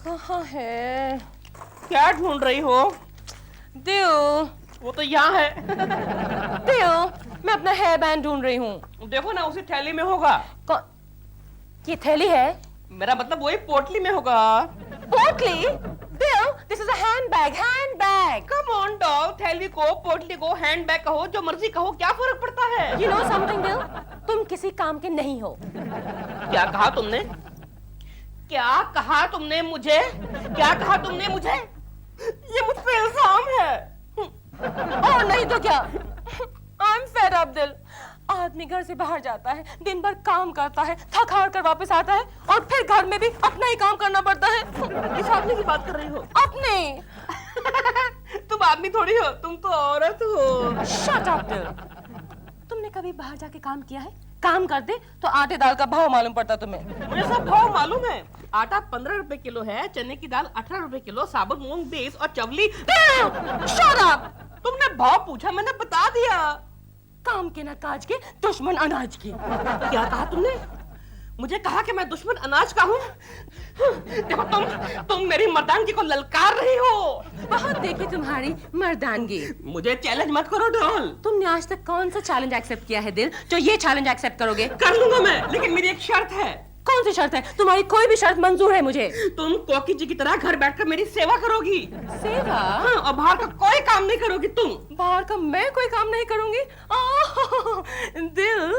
कहाँ है? क्या ढूंढ रही हो? दिल, वो तो यहाँ है। दिल, मैं अपना हेयर बैंड ढूंढ रही हूँ। देखो ना, उसी थैली में होगा। ये थैली है? मेरा मतलब वही पोटली में होगा। पोटली? दिल, this is a handbag, handbag. Come on doll, थैली को, पोटली को, हैंडबैग कहो, जो मर्जी कहो, क्या फर्क पड़ता है? You know something, दिल? तुम किसी काम के नहीं हो। क्या कहा तुमने? क्या कहा तुमने मुझे? क्या कहा तुमने मुझे? ये मुझ पे इल्जाम है। और नहीं तो क्या? I'm fed up, दिल। आदमी घर से बाहर जाता है, दिन भर काम करता है, थक हार कर वापस आता है और फिर घर में भी अपना ही काम करना पड़ता है। किस आदमी की बात कर रही हो? अपने। तुम आदमी थोड़ी हो, तुम तो औरत हो। Shut up, दिल। तुमने कभी बाहर जाके काम किया है? काम करते तो आटे दाल का भाव मालूम पड़ता तुम्हें। मुझे सब भाव मालूम है। आटा 15 रुपए किलो है, चने की दाल 18 रुपए किलो, साबुत मूंग 20 और चवली। Shut up! तुमने भाव पूछा, मैंने बता दिया। काम के न काज के, दुश्मन अनाज की। क्या कहा तुमने? मुझे कहा कि मैं दुश्मन अनाज का हूँ? देखो तुम मेरी मर्दानगी को ललकार रही हो। बहुत देखी तुम्हारी मर्दानगी। मुझे चैलेंज मत करो डॉल। तुमने आज तक कौन सा चैलेंज एक्सेप्ट किया है दिल, जो ये चैलेंज एक्सेप्ट करोगे? कर लूंगा मैं, लेकिन मेरी एक शर्त है। कौन सी शर्त है? तुम्हारी कोई भी शर्त मंजूर है मुझे। तुम कोकी जी की तरह घर बैठकर मेरी सेवा करोगी। सेवा? हाँ, और बाहर का कोई काम नहीं करोगी तुम। बाहर का मैं कोई काम नहीं करूंगी? दिल,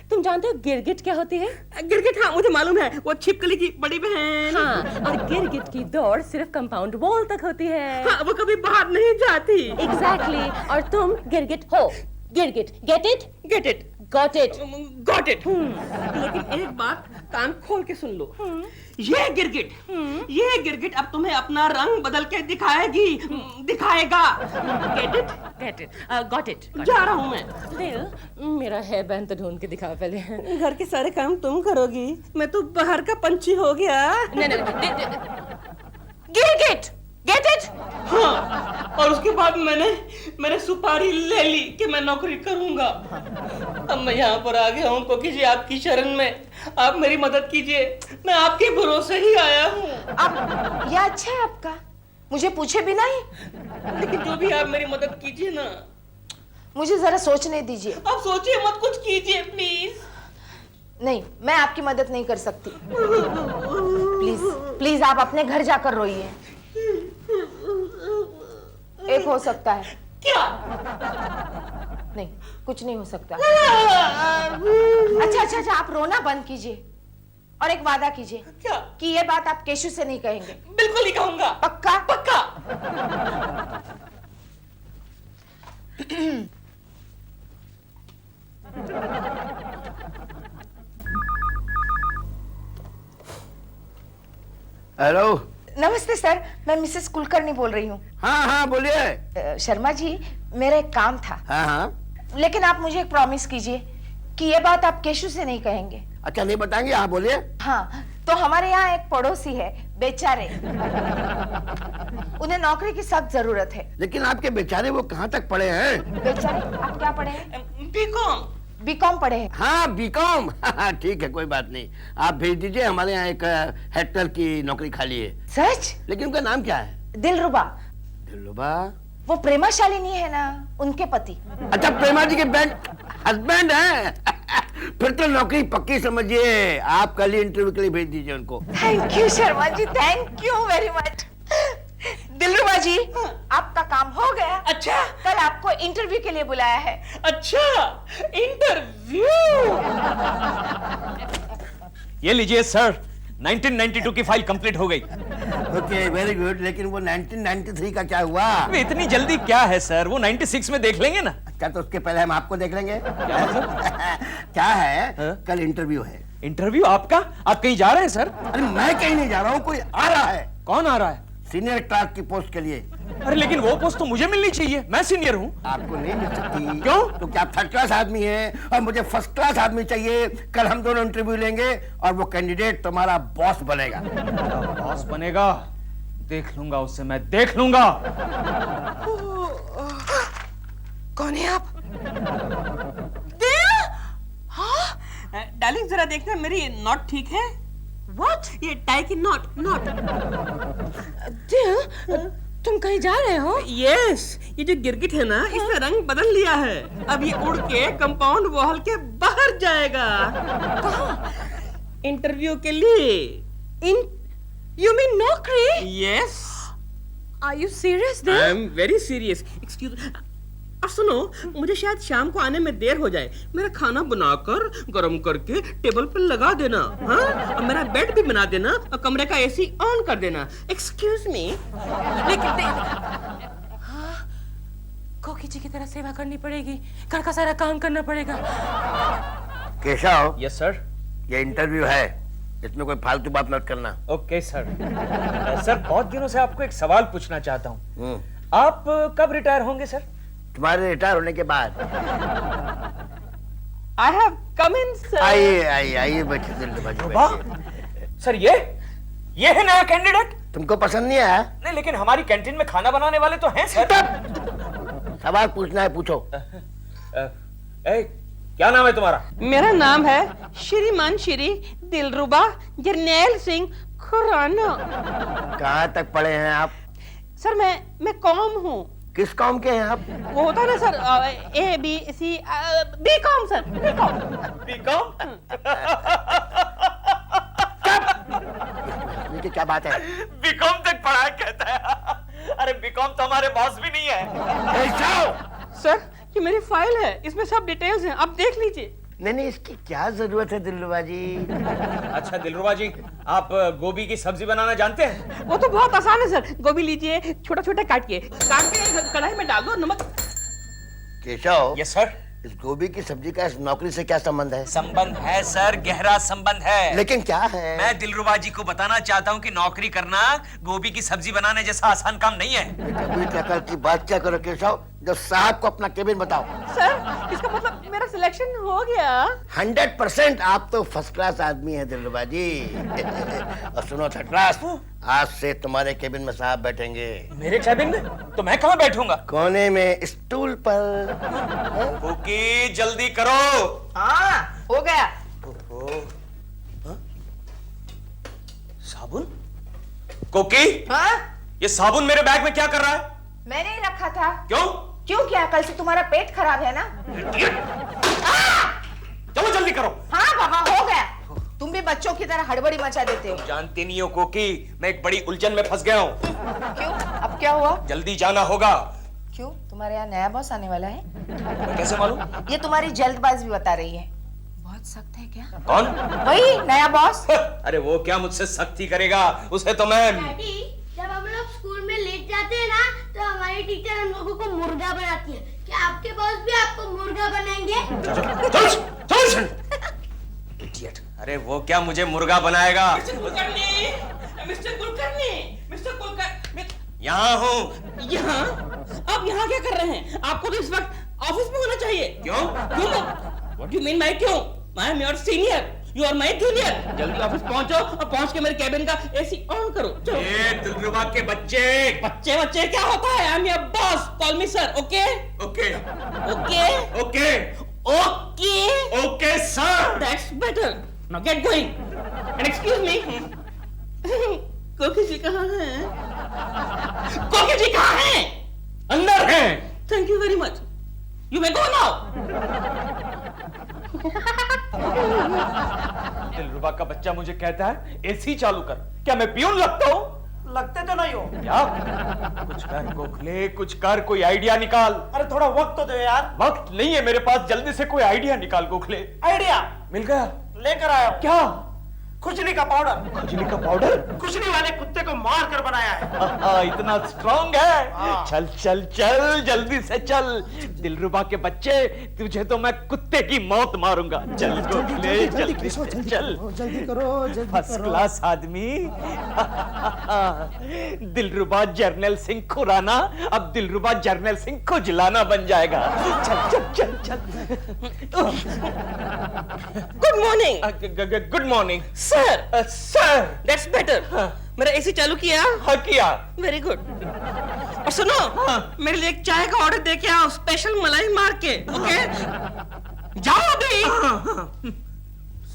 तुम जानते हो गिरगिट क्या होती है? गिरगिट? हाँ, मुझे मालूम है, वो छिपकली की बड़ी बहन। हाँ, और गिरगिट की दौड़ सिर्फ कंपाउंड वॉल तक होती है। हाँ, वो कभी बाहर नहीं जाती। एग्जैक्टली, और तुम गिरगिट हो। गिरगिट, get it? Get it, got it, got it. लेकिन एक बात कान खोल के सुन लो। ये गिरगिट अब तुम्हें अपना रंग बदल के दिखाएगा। Get it? Get it, got it. जा रहा हूँ मैं। दिल, मेरा हेयर बैंड तो ढूंढ के दिखाओ पहले। घर के सारे काम तुम करोगी, मैं तो बाहर का पंछी हो गया। नहीं, गिरगिट, गेट इट? हाँ, और उसके बाद मैंने सुपारी ले ली कि मैं नौकरी करूंगा। अब मैं यहाँ पर आ गया हूँ कोकी जी, आपकी शरण में। आप मेरी मदद कीजिए, मैं आपके भरोसे ही आया हूँ। अब ये अच्छा है आपका, मुझे पूछे बिना ही। लेकिन जो भी आप मेरी मदद कीजिए ना। मुझे जरा सोचने दीजिए। आप सोचिए मत, कुछ कीजिए प्लीज। नहीं, मैं आपकी मदद नहीं कर सकती। प्लीज प्लीज आप अपने घर जाकर रोइए। एक हो सकता है। क्या? नहीं, कुछ नहीं हो सकता। अच्छा, आप रोना बंद कीजिए और एक वादा कीजिए। क्या? कि ये बात आप केशु से नहीं कहेंगे। बिल्कुल नहीं कहूंगा। पक्का? पक्का। हेलो। नमस्ते सर, मैं मिसेस कुलकर्णी बोल रही हूँ। हाँ बोलिए। शर्मा जी, मेरा एक काम था। हाँ। लेकिन आप मुझे एक प्रॉमिस कीजिए कि ये बात आप केशु से नहीं कहेंगे। अच्छा, नहीं बताएंगे? हाँ बोलिए। हाँ, तो हमारे यहाँ एक पड़ोसी है, बेचारे। उन्हें नौकरी की सख्त जरूरत है। लेकिन आपके बेचारे वो कहाँ तक पढ़े हैं? बेचारे, आप क्या पढ़े हैं? बीकॉम। बीकॉम पढ़े हैं। हाँ, बीकॉम। ठीक है, कोई बात नहीं। आप भेज दीजिए, हमारे यहाँ एक हेड क्लर्क की नौकरी खाली है। सच? लेकिन उनका नाम क्या है? दिलरुबा। दिलरुबा? वो प्रेमा शालिनी है ना, उनके पति। अच्छा, प्रेमा जी के हस्बैंड है। फिर तो नौकरी पक्की समझिए। आप कल ही इंटरव्यू के लिए भेज दीजिए उनको। Thank you Sharma ji, thank you very much. Dilruba ji, आपका काम हो गया। अच्छा, कल आपको इंटरव्यू के लिए बुलाया है। अच्छा, इंटरव्यू। ये लीजिए सर, 1992 की फाइल कंप्लीट हो गई। Okay, very good. लेकिन वो 1993 का क्या हुआ? इतनी जल्दी क्या है सर, वो 96 में देख लेंगे ना। क्या, तो उसके पहले हम आपको देख लेंगे? क्या मतलब? क्या है? हाँ? कल इंटरव्यू है। इंटरव्यू आपका? आप कहीं जा रहे हैं सर? अरे मैं कहीं नहीं जा रहा हूँ, कोई आ रहा है। कौन आ रहा है? सीनियर क्लार्क की पोस्ट के लिए। अरे लेकिन वो पोस्ट तो मुझे मिलनी चाहिए, मैं सीनियर हूँ। आपको नहीं मिल सकती। क्यों? तो क्या आप थर्ड क्लास आदमी हैं और मुझे फर्स्ट क्लास आदमी चाहिए। कल हम दोनों इंटरव्यू लेंगे और वो कैंडिडेट तुम्हारा बॉस बनेगा। बॉस बनेगा? देख लूंगा उससे, मैं देख लूंगा। कौन है आप? डार्लिंग, जरा देखना मेरी नॉट ठीक है। What? ये टाई की नॉट। Dear, तुम कहीं जा रहे हो? यस, ये जो गिरगिट है ना, इसने रंग बदल लिया है। अब ये उड़ के कंपाउंड वॉल के बाहर जाएगा। कहाँ? इंटरव्यू के लिए। You mean नौकरी? Yes, Are you serious I dear? Am very serious. Excuse, और सुनो, मुझे शायद शाम को आने में देर हो जाए। मेरा खाना बनाकर गरम करके टेबल पर लगा देना, हाँ? और मेरा बेड भी बना देना और कमरे का एसी ऑन कर देना। Excuse me. लेकिन हाँ, कोकी जी की तरह सेवा करनी पड़ेगी, घर का सारा काम करना पड़ेगा। Keshav, yes sir. ये इंटरव्यू है, इसमें कोई फालतू बात मत करना। Okay sir. सर बहुत दिनों से आपको एक सवाल पूछना चाहता हूँ। आप कब रिटायर होंगे सर? तुम्हारे रिटायर होने के बाद। I have come in sir. आइए बैठिए दिलरुबा जी, वाह बैठिए। सर, ये है नया कैंडिडेट? तुमको पसंद नहीं आया? नहीं, लेकिन हमारी कैंटीन में खाना बनाने वाले तो हैं सर। सवाल पूछना है, पूछो। क्या नाम है तुम्हारा? मेरा नाम है श्रीमान श्री दिलरुबा जरनैल सिंह खुराना। कहाँ तक पढ़े हैं आप? सर मैं कॉम हूँ। किस कौम के हैं आप? वो होता है ना sir, A B C B com sir, B com. B com? ये क्या बात है? बीकॉम तक पढ़ा है कहता है। अरे बीकॉम तो हमारे बॉस भी नहीं है। सर ये मेरी फाइल है, इसमें सब डिटेल्स हैं, आप देख लीजिए। नहीं, इसकी क्या जरूरत है दिलरुबा जी? अच्छा दिलरुबा जी, आप गोभी की सब्जी बनाना जानते हैं? वो तो बहुत आसान है सर। गोभी लीजिए, छोटा छोटा काट के कढ़ाई में डाल दो, नमक। Keshav, yes sir. इस गोभी की सब्जी का इस नौकरी से क्या संबंध है? संबंध है सर, गहरा संबंध है। लेकिन क्या है? मैं दिलरुबा जी को बताना चाहता हूँ कि नौकरी करना गोभी की सब्जी बनाने जैसा आसान काम नहीं है। कभी टकल की बात क्या करो केशव, जब साहब को अपना केबिन बताओ। सर इसका मतलब मेरा सिलेक्शन हो गया? 100% आप तो फर्स्ट क्लास आदमी हैं दिलरुबा जी। और सुनो थर्ड क्लास, आज से तुम्हारे केबिन में साहब बैठेंगे। मेरे कैबिन में? तो मैं कहाँ बैठूंगा? कोने में स्टूल पर। ओके, जल्दी करो। हाँ, हो गया। साबुन? कोकी, हाँ? ये साबुन मेरे बैग में क्या कर रहा है? मैंने ही रखा था। क्यों? क्यों क्या? कल से तुम्हारा पेट खराब है ना? चलो जल्दी करो। हाँ बाबा, हो गया। तुम भी बच्चों की तरह हड़बड़ी मचा देते हो। जानते नहीं हो कोकी, मैं एक बड़ी उलझन में फंस गया हूँ। क्यों? अब क्या हुआ? जल्दी जाना होगा। क्यों? तुम्हारे यहाँ नया बॉस आने वाला है? कैसे मालूम? ये तुम्हारी जल्दबाजी बता रही है। बहुत सख्त है क्या? कौन? वही नया बॉस। अरे वो क्या मुझसे सख्ती करेगा, उसे तो मैं। डैडी, जब हम लोग स्कूल में लेट जाते हैं ना, तो हमारी टीचर हम लोगों को मुर्गा बनाती है। क्या आपके बॉस भी आपको मुर्गा बनाएंगे? चल। इडियट। अरे वो क्या मुझे मुर्गा बनाएगा? मिस्टर कुलकर्णी, यहाँ हूँ। यहाँ? आप यहाँ क्या कर रहे हैं? आपको तो इस वक्त ऑफिस में होना चाहिए। क्यों? What do you mean by क्यों? I am your senior, you are my junior. जल्दी ऑफिस पहुंचो और पहुंच के मेरे कैबिन का एसी ऑन करो। चलो। ये दिलरुबा के बच्चे। बच्चे क्या होता है? I am your boss, call me sir, okay? Okay Okay? Okay? Sir. That's better. Now get going. And excuse me. कोकी जी कहाँ हैं? कोकी जी कहाँ हैं? अंदर हैं। Thank you very much. You may go now. दिलरुबा का बच्चा मुझे कहता है एसी चालू कर। क्या मैं पियून लगता हूँ? लगते तो नहीं हो। क्या? कुछ कर गोखले, कुछ कर, कोई आइडिया निकाल। अरे थोड़ा वक्त तो दो यार। वक्त नहीं है मेरे पास, जल्दी से कोई आइडिया निकाल गोखले। आइडिया मिल गया? लेकर आया हूं। क्या? खुजली का पाउडर। खुजली का पाउडर? खुजली वाले कुत्ते को मार कर बनाया है। इतना स्ट्रॉन्ग है? हाँ। चल चल चल, जल्दी से चल। दिलरुबा के बच्चे, तुझे तो मैं कुत्ते की मौत मारूंगा। चल गोखले, जल्दी से चल। जल्दी करो, फर्स्ट क्लास आदमी। दिलरुबा जर्नैल सिंह खुराना अब दिलरुबा जर्नैल सिंह खुजलाना बन जाएगा। चल चल चल चल। Good morning. Good morning Sir, sir. that's better. मेरा एसी चालू किया? हाँ किया। Very good. और सुनो, मेरे लिए एक चाय का ऑर्डर दे के आओ, स्पेशल मलाई मार के, ओके? जाओ अभी।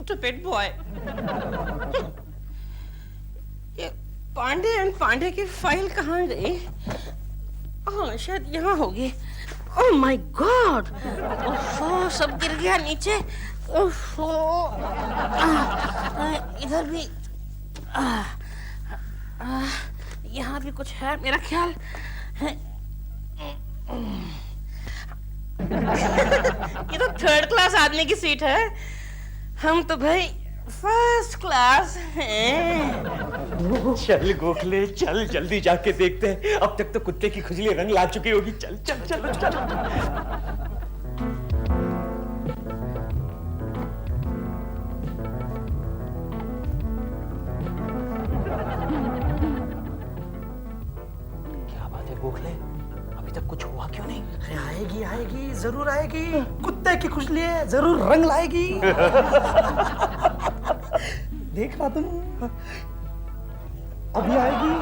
Stupid boy. Pandey and Pandey की फाइल कहाँ गई? हाँ शायद यहाँ होगी। ओह माय गॉड, ओहो सब गिर गया नीचे। ओहो इधर भी यहाँ भी कुछ है मेरा ख्याल है। ये तो थर्ड क्लास आदमी की सीट है, हम तो भाई फर्स्ट क्लास हैं। चल गोखले चल, जल्दी जाके देखते हैं। अब तक तो कुत्ते की खुजली रंग ला चुकी होगी। चल चल चल चल। क्या बात है गोखले, अभी तक कुछ हुआ क्यों नहीं? अरे आएगी आएगी, जरूर आएगी। कुत्ते की खुजली है, जरूर रंग लाएगी। देखना तुम, अभी आएगी।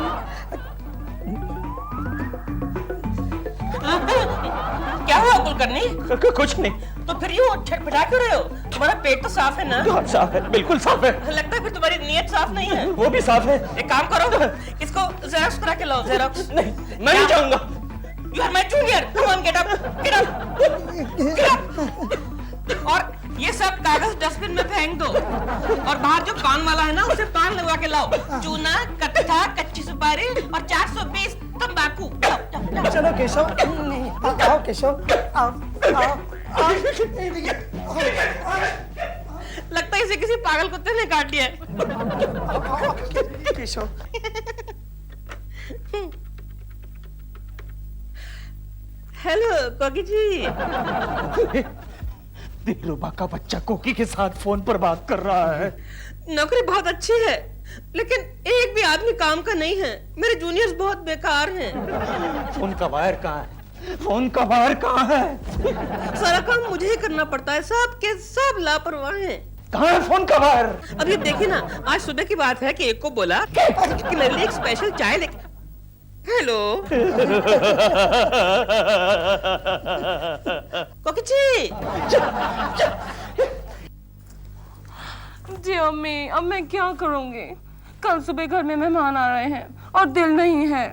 क्या हुआ कुलकर्णी? कुछ नहीं। तो फिर यूं छटपटा क्यों रहे हो? तुम्हारा पेट तो साफ है ना? बहुत साफ है, बिल्कुल साफ है। लगता है फिर तुम्हारी नीयत साफ नहीं है। वो भी साफ है। एक काम करो, इसको जेरोक्स करा के लाओ। जेरोक्स नहीं, मैं नहीं जाऊंगा। You are my junior. Come on, get up, get up, get up. और ये सब कागज डस्टबिन में फेंक दो और बाहर जो पान वाला है ना उसे पान लगवा के लाओ। चूना, कत्था, कच्ची सुपारी और 420 तंबाकू। चलो केशव, आओ केशव, आओ आओ आओ। लगता है इसे किसी पागल कुत्ते ने काट लिया है। केशव, हेलो कोकी जी। दिलरुबा का बच्चा कोकी के साथ फोन पर बात कर रहा है। नौकरी बहुत अच्छी है लेकिन एक भी आदमी काम का नहीं है। मेरे जूनियर्स बहुत बेकार हैं। फोन का वायर कहाँ है? फोन का वायर कहाँ है? सारा काम मुझे ही करना पड़ता है, सब के सब लापरवाह हैं। कहाँ है फोन का वायर? अभी देखिए ना, आज सुबह की बात है कि एक को बोला कि मेरे लिए एक स्पेशल चाय लेके। हेलो कोकी जी। जी अम्मी, अब मैं क्या करूंगी? कल सुबह घर में मेहमान आ रहे हैं और दिल नहीं है।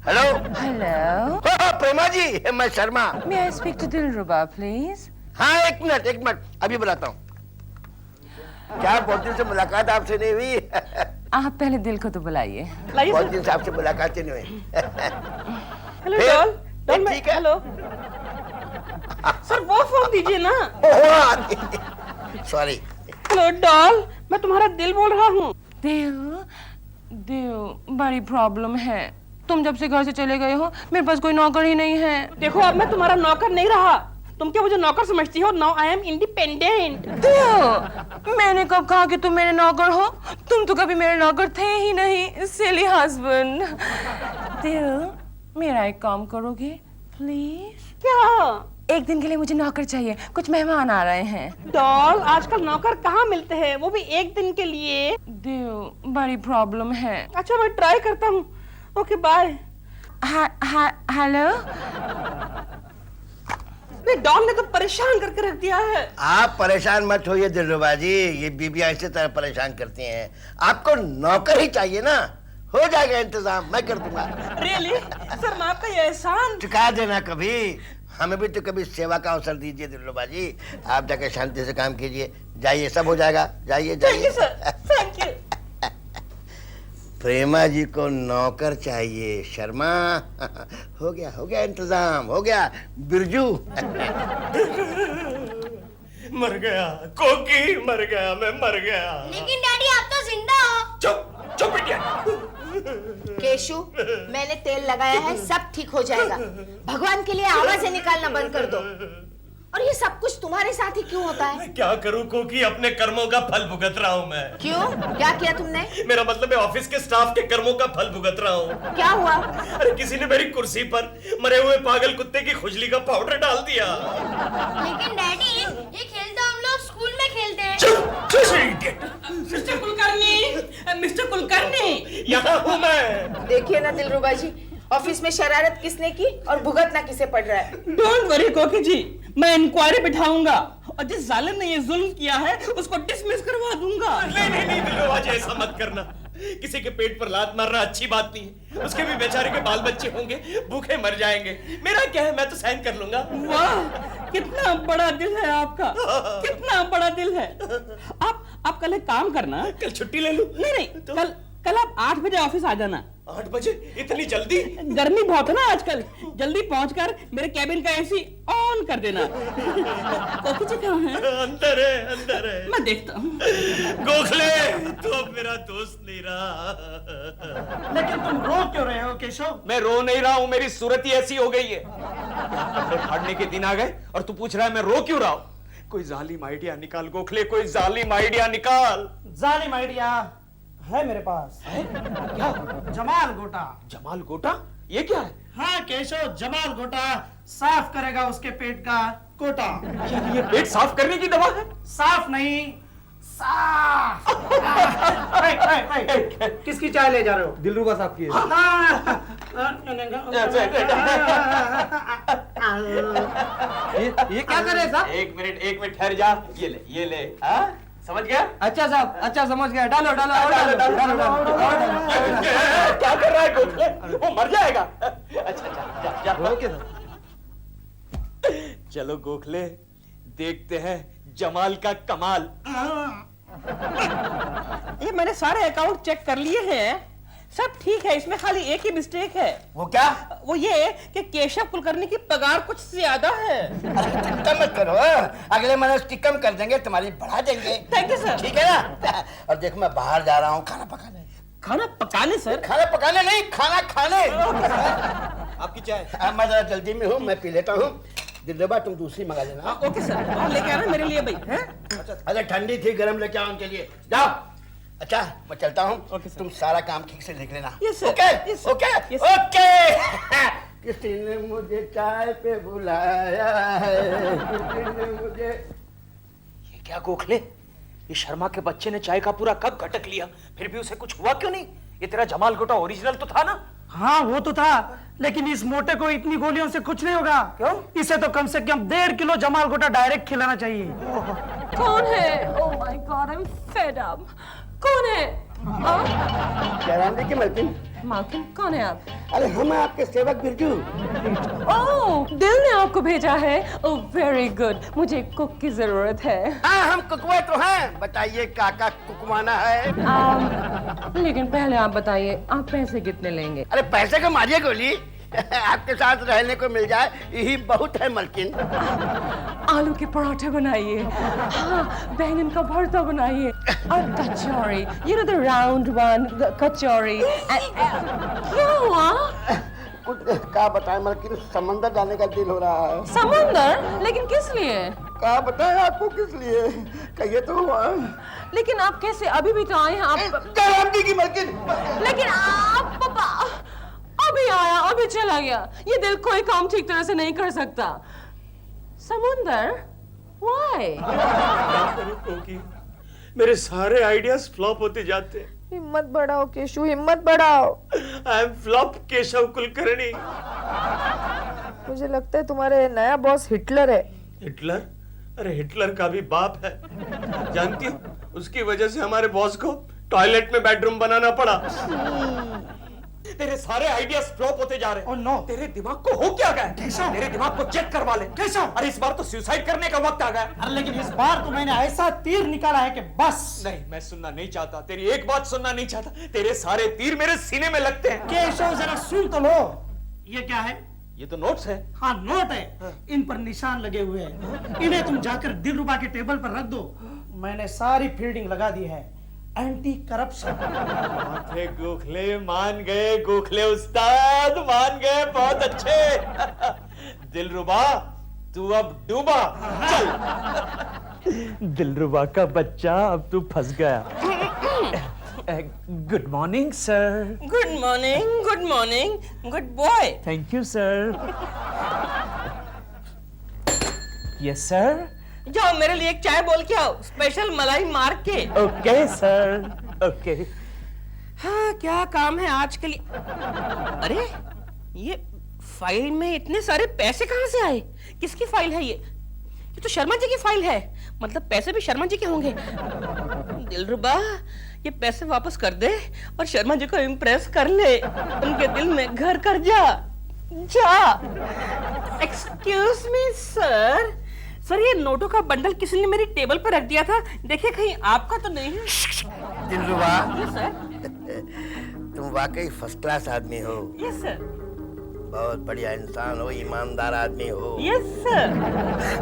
हेलो हेलो, प्रेमा जी, मैं Sharma. May I speak to Dilruba please? हाँ एक मिनट, अभी बुलाता हूँ। क्या बहुत दिन से मुलाकात आपसे नहीं हुई? आप पहले दिल को तो बुलाइए। बहुत दिन से आपसे मुलाकात ही नहीं हुई। हेलो फिर? डॉल, डॉल मैं ठीक है। हेलो सर वो फोन दीजिए ना। सॉरी। हेलो डॉल, मैं तुम्हारा दिल बोल रहा हूँ। दिल, बड़ी प्रॉब्लम है। तुम जब से घर से चले गए हो मेरे पास कोई नौकर ही नहीं है। देखो अब मैं तुम्हारा नौकर नहीं रहा। तुम क्या मुझे नौकर समझती हो? Now I am independent. मैंने कब कहा कि तुम मेरे नौकर हो? तुम तो कभी मेरे नौकर थे ही नहीं, सिली हस्बैंड। दिल, मेरा एक काम करोगे प्लीज? क्या? एक दिन के लिए मुझे नौकर चाहिए, कुछ मेहमान आ रहे हैं। डॉल, आजकल नौकर कहाँ मिलते हैं, वो भी एक दिन के लिए। दिल, बड़ी प्रॉब्लम है। अच्छा मैं ट्राई करता हूँ। Okay bye. हेलो, डॉल ने तो परेशान करके रख दिया है। आप परेशान मत होइए दिलरुबा जी, ये बीबी ऐसे तरह परेशान करती हैं। आपको नौकर ही चाहिए ना, हो जाएगा इंतजाम, मैं कर दूंगा। रियली सर, मैं आपका ये एहसान। चुका देना कभी, हमें भी तो कभी सेवा का अवसर दीजिए दिलरुबा जी। आप जाके शांति से काम कीजिए, जाइए, सब हो जाएगा, जाइए थैंक यू जाइए। Sir, thank you. Prema ji को नौकर चाहिए, शर्मा। हो गया इंतजाम, हो गया बिरजू। मर गया कोकी, मर गया, मैं मर गया। लेकिन डैडी आप तो जिंदा हो। चुप चुप बिटिया। केशु, मैंने तेल लगाया है, सब ठीक हो जाएगा। भगवान के लिए आवाजें निकालना बंद कर दो। और ये सब कुछ तुम्हारे साथ ही क्यों होता है? मैं क्या करूं कोकी, अपने कर्मों का फल भुगत रहा हूं मैं। क्यों? क्या किया तुमने? मेरा मतलब है ऑफिस के स्टाफ के कर्मों का फल भुगत रहा हूं। क्या हुआ? अरे किसी ने मेरी कुर्सी पर मरे हुए पागल कुत्ते की खुजली का पाउडर डाल दिया। लेकिन डैडी ये खेल तो हम लोग स्कूल में खेलते हैं। Mister Kulkarni, mister Kulkarni. यहाँ हूँ मैं। देखिए ना दिलरुबा जी, ऑफिस में शरारत किसने की और भुगतना किसे पड़ रहा है? डोंट वरी कोकी जी, मैं इंक्वायरी बिठाऊंगा और जिस जालिम ने ये जुल्म किया है उसको डिसमिस करवा दूंगा। नहीं दिलरुबा जी, ऐसा मत करना। किसी के पेट पर लात मारना अच्छी बात नहीं है। उसके भी बेचारे के बाल बच्चे होंगे, भूखे मर जाएंगे। मेरा क्या है, मैं तो सहन कर लूंगा। वाह, कितना बड़ा दिल है आपका, कितना बड़ा दिल है। आप कल एक काम करना, कल छुट्टी ले लूं? नहीं, कल आप 8 बजे ऑफिस आ जाना। 8 बजे? इतनी जल्दी? गर्मी बहुत है ना आजकल, जल्दी पहुंचकर मेरे कैबिन का एसी ऑन कर देना। कोकी जी कहाँ हैं? अंदर है। मैं देखता हूँ। गोखले, तू अब मेरा दोस्त नहीं रहा। लेकिन तुम रो क्यों रहे हो केशव? मैं रो नहीं रहा हूँ, मेरी सूरत ही ऐसी हो गई है। कपड़े फाड़ने के दिन आ गए और तू पूछ रहा है मैं रो क्यों रहा हूँ? कोई जालिम आइडिया निकाल गोखले, कोई जालिम आइडिया निकाल। जालिम आइडिया है मेरे पास। है? क्या? जमाल गोटा। जमाल गोटा? ये क्या है? हाँ केशव, जमाल गोटा साफ करेगा उसके पेट का कोटा। ये पेट साफ करने की दवा है? साफ नहीं, साफ। किसकी चाय ले जा रहे हो? दिलरुबा साहब की है। ये क्या कर रहे हैं साहब? एक मिनट ठहर जा। ये ले हाँ? समझ गया? अच्छा साहब, अच्छा समझ गया। डालो। क्या कर रहा है गोखले? वो मर जाएगा। अच्छा जा। Okay sir. चलो गोखले, देखते हैं जमाल का कमाल। ये मैंने सारे अकाउंट चेक कर लिए हैं, सब ठीक है, इसमें खाली एक ही मिस्टेक है। वो क्या? वो ये कि केशव कुलकर्णी की पगार कुछ ज्यादा है। चिंता मत करो, अगले महीने उसकी कम कर देंगे, तुम्हारी बढ़ा देंगे। Thank you sir. ठीक है ना? और देखो मैं बाहर जा रहा हूँ खाना पकाने। खाना पकाने सर? खाना पकाने नहीं, खाना खाने। आपकी चाय। मैं जरा जल्दी में हूँ, मैं पी लेता हूँ। दिलरुबा तुम दूसरी मंगा लेना। ओके सर, और लेके आना मेरे लिए भाई। हैं? अरे ठंडी थी, गरम लेके आओ उनके लिए। जाओ। अच्छा मैं चलता हूँ। Okay sir. तुम सारा काम ठीक से देख लेना। Yes sir. Okay yes sir. Okay yes sir. Okay. किसी ने मुझे चाय पे बुलाया है, किसी ने मुझे। ये क्या गोखले? ये शर्मा के बच्चे ने चाय का पूरा कप घटक लिया, फिर भी उसे कुछ हुआ क्यों नहीं? ये तेरा जमाल गोटा ओरिजिनल तो था ना? हाँ वो तो था, लेकिन इस मोटे को इतनी गोलियों से कुछ नहीं होगा। क्यों? इसे तो कम से कम 1.5 किलो जमाल गोटा डायरेक्ट खिलाना चाहिए। कौन है? Oh my God, I am fed up. कौन है? जयराम जी की मलकिन। मालकिन कौन है आप? अरे हम हैं आपके सेवक बिरजू। ओह, दिल ने आपको भेजा है। ओह वेरी गुड, मुझे कुक की जरूरत है। हाँ हम कुकवे तो हैं, बताइए काका कुकवाना है। लेकिन पहले आप बताइए, आप पैसे कितने लेंगे? अरे पैसे को मारिए गोली। आपके साथ रहने को मिल जाए यही बहुत है मलकिन। आलू के पराठे बनाइए, हाँ, बैंगन का भरता बनाइए और कचौरी, you know the round one, the कचौरी। क्या हुआ? कुछ क्या बताएं मलकिन, समंदर जाने का दिल हो रहा है। समुंदर? लेकिन किस लिए? क्या बताएं आपको किस लिए, कहिए तो हुआ। लेकिन आप कैसे, अभी भी तो आए हैं आप। जयराम जी की मलकिन। लेकिन आप पापा अभी आया अभी चला गया, ये दिल कोई काम ठीक तरह से नहीं कर सकता। समुंदर? Why? मेरे सारे आइडियाज फ्लॉप होते जाते हैं। हिम्मत बढ़ाओ केशु, हिम्मत बढ़ाओ। I am flop Keshav Kulkarni. मुझे लगता है तुम्हारे नया बॉस हिटलर है। हिटलर? अरे हिटलर का भी बाप है, जानती हो? उसकी वजह से हमारे बॉस को टॉयलेट में बेडरूम बनाना पड़ा। तेरे सारे आइडियाज फ्लॉप होते जा रहे हैं। Oh, no. तेरे दिमाग को हो क्या गया? कैसा? तेरे दिमाग को चेक करवा ले। कैसा? अरे इस बार तो सुसाइड करने का वक्त आ गया। अरे लेकिन इस बार तो मैंने ऐसा तीर निकाला है कि बस। नहीं, मैं सुनना नहीं चाहता, तेरी एक बात सुनना नहीं चाहता। तेरे सारे तीर मेरे सीने में लगते हैं। केशव जरा सुन तो लो। ये क्या है? ये तो नोट्स है। हाँ नोट है, इन पर निशान लगे हुए हैं। इन्हें तुम जाकर दिलरुबा के टेबल पर रख दो। मैंने सारी फील्डिंग लगा दी है, एंटी करप्शन। गोखले मान गए, गोखले उस्ताद मान गए, बहुत अच्छे। दिलरुबा तू अब डूबा। चल। दिलरुबा का बच्चा, अब तू फंस गया। Good morning sir. Good morning, good boy. Thank you sir. Yes sir. जाओ मेरे लिए एक चाय बोल के आओ, स्पेशल मलाई मार के। Okay sir, okay. हाँ क्या काम है आज के लिए? अरे ये फाइल में इतने सारे पैसे कहाँ से आए? किसकी फाइल है ये? ये तो शर्मा जी की फाइल है, मतलब पैसे भी शर्मा जी के होंगे। दिलरुबा, ये पैसे वापस कर दे और शर्मा जी को इम्प्रेस कर ले, उनके दिल में घर कर जा। एक्सक्यूज मी सर, सर ये नोटों का बंडल किसी ने मेरी टेबल पर रख दिया था, देखिए कहीं आपका तो नहीं है? दिलरुबा, यस सर। तुम वाकई फर्स्ट क्लास आदमी हो। Yes sir. बहुत बढ़िया इंसान हो, ईमानदार आदमी हो। Yes sir.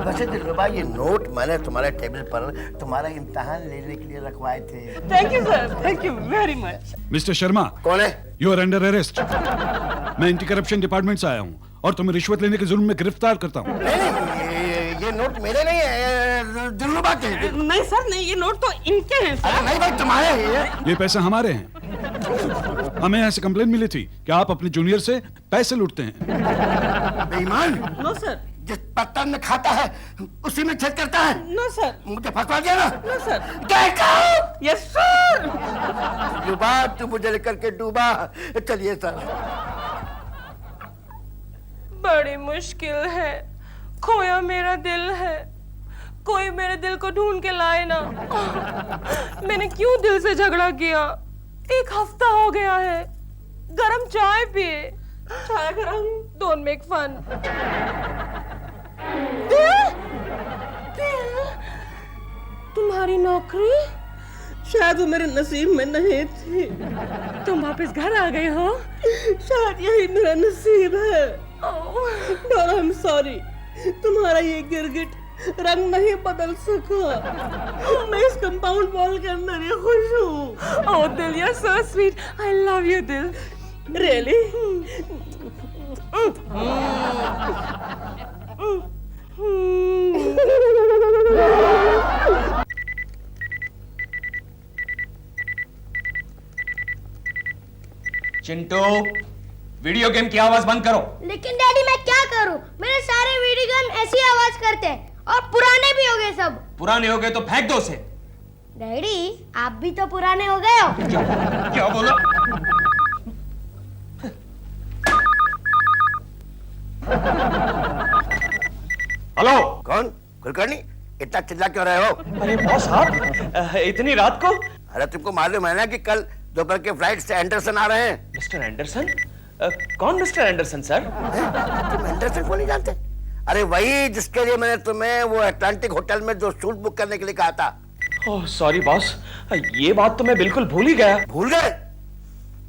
वैसे दिलरुबा, ये नोट मैंने तुम्हारे टेबल पर तुम्हारा इम्तिहान लेने के लिए रखवाए थे। Thank you sir, thank you very much. Mister Sharma, कौन है? You are under arrest. मैं एंटी करप्शन डिपार्टमेंट से आया हूँ और तुम्हें रिश्वत लेने के जुर्म में गिरफ्तार करता हूँ। ये नोट मेरे नहीं है, दिलरुबा के। नहीं सर नहीं, ये नोट तो इनके हैं सर। नहीं भाई, तुम्हारे हैं ये पैसे हमारे हैं। हमें यहाँ से कंप्लेन मिली थी कि आप अपने जूनियर से पैसे लूटते हैं। बेईमान, नो सर। जिस पत्तन में खाता है उसी में छेद करता है। No sir. मुझे फंसवा दिया ना? No sir. देखो, यस सर। डूबा तू मुझे लेकर के डूबा। चलिए सर। बड़ी मुश्किल है, खोया मेरा दिल है, कोई मेरे दिल को ढूंढ के लाए ना। मैंने क्यों दिल से झगड़ा किया? 1 हफ्ता हो गया है। गरम चाय पिए। चाय गरम। Don't make fun. तुम्हारी नौकरी? शायद वो मेरे नसीब में नहीं थी। तुम वापस घर आ गए हो? शायद यही मेरा नसीब है। But I'm sorry, तुम्हारा ये गिरगिट रंग नहीं बदल सका। मैं इस कंपाउंड वॉल के अंदर ही खुश हूँ। Oh, Dil, you're so sweet. I love you, Dil. Really? Chintu, video game की आवाज बंद करो। लेकिन डैडी मैं क्या करूं? मेरे सारे वीडियो गेम ऐसी आवाज करते हैं और पुराने भी हो गए सब। पुराने हो गए तो फेंक दो उसे। डैडी आप भी तो पुराने हो गए हो। क्या बोला? हेलो। कौन? कुलकर्णी, इतना चिल्ला क्यों रहे हो? अरे बॉस, आप इतनी रात को? अरे तुमको मालूम है ना कि कल दोपहर के फ्लाइट से एंडरसन आ रहे हैं। Mister Anderson? कौन मिस्टर एंडरसन सर? तुम एंडरसन को नहीं जानते? अरे वही जिसके लिए मैंने तुम्हें वो अटलांटिक होटल में जो सूट बुक करने के लिए कहा था। ओह सॉरी बॉस, ये बात तो मैं बिल्कुल भूल ही गया। भूल गए?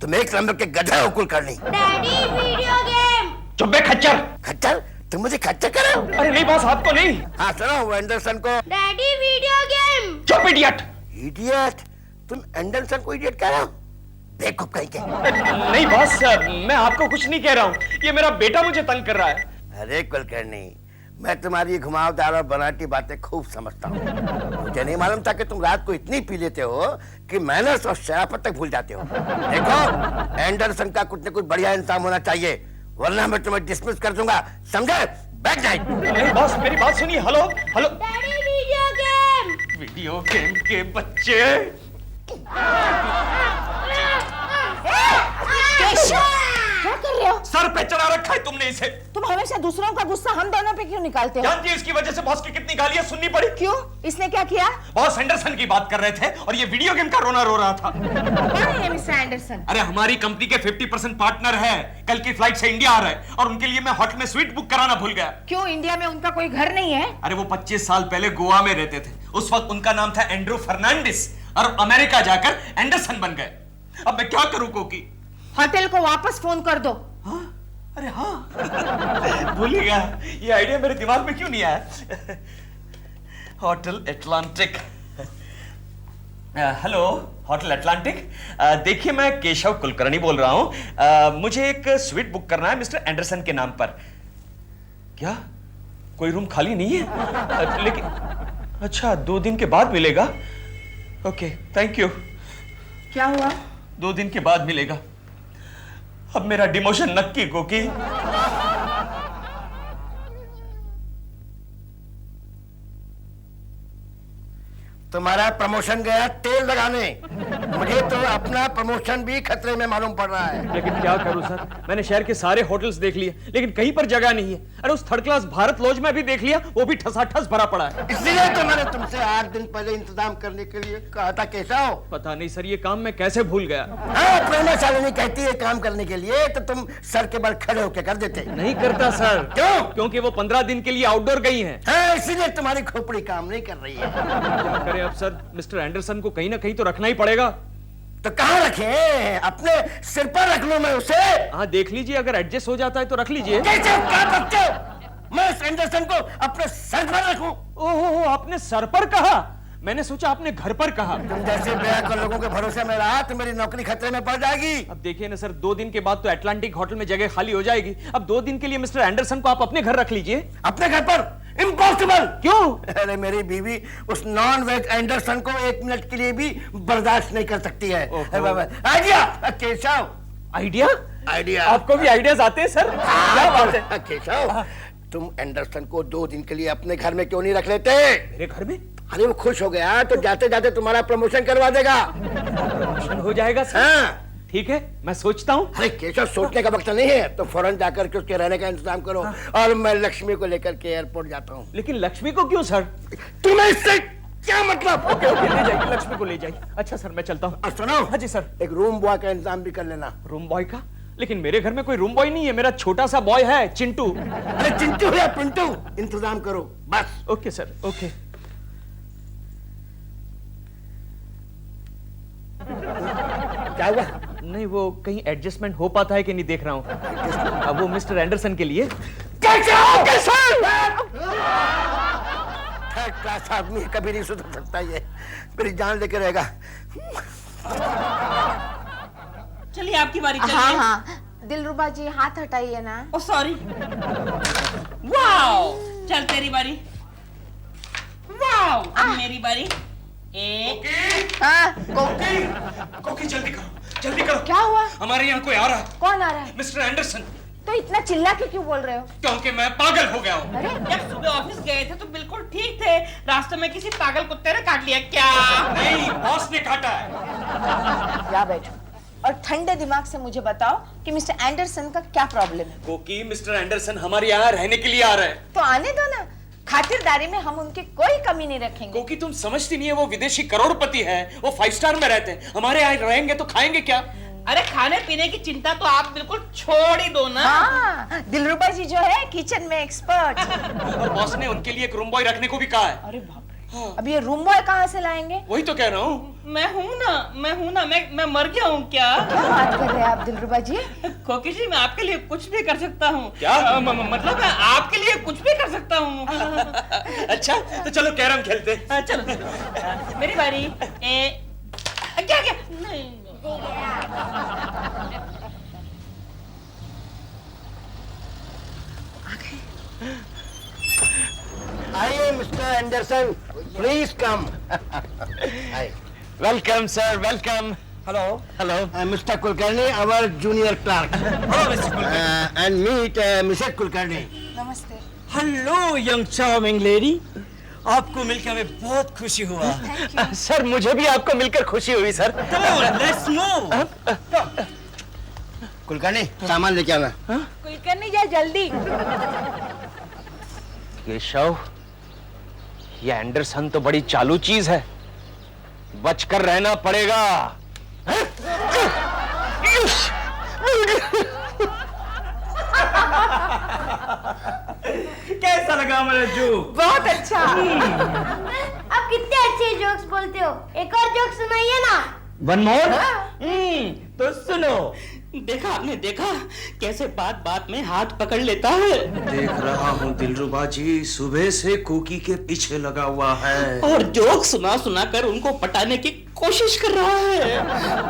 तुम एक नंबर के गधे हो कुलकर्णी। Daddy video game. चुप बे खच्चर। खच्चर? तुम मुझे खच्चर कर रहे हो? अरे नहीं बॉस, आपको नहीं। हाँ सुनो, वो एंडरसन को। Daddy video game. चुप इडियट। इडियट? तुम एंडरसन को इडियट कह रहे हो? बेवकूफ कहीं के। नहीं बॉस, मैं आपको कुछ नहीं कह रहा हूँ, ये मेरा बेटा मुझे तंग कर रहा है। अरे कुलकर्णी, मैं तुम्हारी घुमावदार और बनाटी बातें खूब समझता हूँ। मुझे नहीं मालूम था कि तुम रात को इतनी पी लेते हो कि मैनर्स और शराफत तक भूल जाते हो। देखो, एंडरसन का कुछ न कुछ बढ़िया इंतजाम होना चाहिए, वरना मैं तुम्हें डिसमिस कर दूंगा, समझे? बैठ जाए। नहीं बॉस, मेरी बात सुनिए। Hello hello. Daddy video game. Video game के बच्चे। क्या कर रहे हो? सर पे चढ़ा रखा है तुमने इसे। तुम हमेशा दूसरों का गुस्सा हम दोनों पे क्यों निकालते हो? जानती है इसकी वजह से बॉस की कितनी गालियां सुननी पड़ी? क्यों? इसने क्या किया? बॉस एंडरसन की बात कर रहे थे और ये वीडियो गेम का रोना रो रहा था। कौन है मिस्टर एंडरसन? अरे हमारी कंपनी के 50% पार्टनर है, कल की फ्लाइट से इंडिया आ रहे हैं और उनके लिए मैं होटल में स्वीट बुक कराना भूल गया। क्यों, इंडिया में उनका कोई घर नहीं है? अरे वो 25 साल पहले गोवा में रहते थे, उस वक्त उनका नाम था एंड्रू फर्नांडिस और अमेरिका जाकर एंडरसन बन गए। अब मैं क्या करूं कोकी? होटल को वापस फोन कर दो। हाँ? अरे हाँ भूल ही गया, ये आइडिया मेरे दिमाग में क्यों नहीं आया? Hotel Atlantic. Hello hotel Atlantic, देखिए मैं केशव कुलकर्णी बोल रहा हूं। मुझे एक स्वीट बुक करना है मिस्टर एंडरसन के नाम पर। क्या कोई रूम खाली नहीं है? लेकिन अच्छा 2 दिन के बाद मिलेगा। Okay thank you. क्या हुआ? 2 दिन के बाद मिलेगा। अब मेरा डिमोशन नक्की कोकी। तुम्हारा प्रमोशन गया तेल लगाने। मुझे तो अपना प्रमोशन भी खतरे में मालूम पड़ रहा है। लेकिन क्या करूं सर, मैंने शहर के सारे होटल्स देख लिए, लेकिन कहीं पर जगह नहीं है। अरे उस थर्ड क्लास भारत लॉज में भी देख लिया, वो भी ठसाठस भरा पड़ा है। इसलिए तो मैंने तुमसे 8 दिन पहले इंतजाम करने के लिए कहा था। कैसा हो? पता नहीं सर, ये काम मैं कैसे भूल गया। हाँ, प्रेमा शालिनी कहती है काम करने के लिए तो तुम सर के बल खड़े होकर कर देते। नहीं करता सर। क्यों? क्योंकि वो 15 दिन के लिए आउटडोर गई हैं। हाँ, इसीलिए तुम्हारी खोपड़ी काम नहीं कर रही है। क्या करें अब सर, मिस्टर एंडरसन को कहीं ना कहीं तो रखना ही पड़ेगा। तो कहाँ रखे? अपने सिर पर रख लूं मैं उसे? हाँ देख लीजिए, अगर एडजस्ट हो जाता है तो रख लीजिए। कैसे? क्या बच्चे? मैं इस एंडरसन को अपने सर पर रखूं? ओहो, आपने सर पर कहा, मैंने सोचा आपने घर पर कहा। तुम जैसे बेअक्ल लोगों के भरोसे में रहा तो मेरी नौकरी खतरे में पड़ जाएगी। अब देखिए ना सर, 2 दिन के बाद तो एटलांटिक होटल में जगह खाली हो जाएगी। अब 2 दिन के लिए मिस्टर एंडरसन को आप अपने घर रख लीजिए। अपने घर पर? इम्पॉसिबल। क्यों? अरे मेरी बीवी उस नॉन वेज एंडरसन को 1 मिनट के लिए भी बर्दाश्त नहीं कर सकती है। आइडिया केशव। आइडिया? आइडिया? आपको भी आइडियाज आते हैं सर? क्या बात है। केशव, तुम एंडरसन को 2 दिन के लिए अपने घर में क्यों नहीं रख लेते? मेरे घर में? अरे वो खुश हो गया तो जाते जाते तुम्हारा प्रमोशन करवा देगा। प्रमोशन हो जाएगा सर? हाँ। ठीक है, मैं सोचता हूँ। अरे केशव, सोचने का वक्त नहीं है, तो फौरन जाकर के उसके रहने का इंतजाम करो। और मैं लक्ष्मी को लेकर के एयरपोर्ट जाता हूँ। लेकिन लक्ष्मी को क्यों सर? तुम्हें इससे क्या मतलब? ओके ओके, ले जाइए, लक्ष्मी को ले जाइए। अच्छा सर, मैं चलता हूँ। और सुनो। हाँ जी सर। एक रूम बॉय का इंतजाम भी कर लेना। रूम बॉय का? लेकिन मेरे घर में कोई रूम बॉय नहीं है, मेरा छोटा सा बॉय है, चिंटू। अरे चिंटू या पिंटू, इंतजाम करो बस। Okay sir, okay. क्या हुआ? नहीं, वो कहीं एडजस्टमेंट हो पाता है कि नहीं देख रहा हूँ। अब वो मिस्टर एंडरसन के लिए। कैसे हो? कैसे? थर्ड क्लास आदमी कभी नहीं सुधर सकता, ये मेरी जान लेके रहेगा। चलिए आपकी बारी। चलिए। हाँ हाँ, दिलरुबा जी हाथ हटाइए ना। ओ सॉरी। वाओ, चल तेरी बारी। वाओ, अब मेरी बारी। हाँ, कोकी जल्दी करो, जल्दी करो। क्या हुआ? हमारे यहाँ कोई आ रहा है। कौन आ रहा है? Mister Anderson. तो इतना चिल्ला के क्यों बोल रहे हो? क्योंकि मैं पागल हो गया हूँ। अरे जब सुबह ऑफिस गए थे तो बिल्कुल ठीक थे, रास्ते में किसी पागल कुत्ते ने काट लिया क्या? नहीं, बॉस ने काटा है। या बैठो और ठंडे दिमाग से मुझे बताओ कि मिस्टर एंडरसन का क्या प्रॉब्लम है। कोकी, मिस्टर एंडरसन हमारे यहाँ रहने के लिए आ रहे हैं। तो आने दो ना, खातिरदारी में हम उनकी कोई कमी नहीं रखेंगे। कोकी तुम समझती नहीं है, वो विदेशी करोड़पति है, वो 5 स्टार में रहते हैं। हमारे यहाँ रहेंगे तो खाएंगे क्या? अरे खाने पीने की चिंता तो आप बिल्कुल छोड़ ही दो ना। हाँ, दिलरुबा जी जो है किचन में एक्सपर्ट। और बॉस ने उनके लिए एक रूम बॉय रखने को भी कहा है। अरे बाप रे, अब ये रूम बॉय कहाँ से लाएंगे? वही तो कह रहा हूँ। मैं हूँ ना, मैं मर गया हूँ क्या? क्या बात कर रहे हैं आप दिलरुबा जी? कोकी जी, मैं आपके लिए कुछ भी कर सकता हूँ। क्या? मतलब मैं आपके लिए कुछ भी कर सकता हूँ। अच्छा, तो चलो कैरम खेलते हैं। चलो मेरी बारी। क्या क्या? नहीं। आइए mister Anderson, please come. Welcome sir, welcome. Hello hello, mister Kulkarni, our junior clerk. And meet missus Kulkarni. नमस्ते। हेलो यंग चार्मिंग लेडी, आपको मिलकर हमें बहुत खुशी हुआ। सर मुझे भी आपको मिलकर खुशी हुई सर। Let's move. कुलकर्णी, सामान लेके आना। कुलकर्णी जा जल्दी। केशव, ये एंडरसन तो बड़ी चालू चीज है, बचकर रहना पड़ेगा। कैसा लगा मेरा जोक? बहुत अच्छा। आप कितने अच्छे जोक्स बोलते हो, एक और जोक सुनाइए ना। One more. तो सुनो। देखा आपने, देखा कैसे बात बात में हाथ पकड़ लेता है। देख रहा हूँ दिलरुबा जी, सुबह से कोकी के पीछे लगा हुआ है और जोक सुना सुना कर उनको पटाने की कोशिश कर रहा है।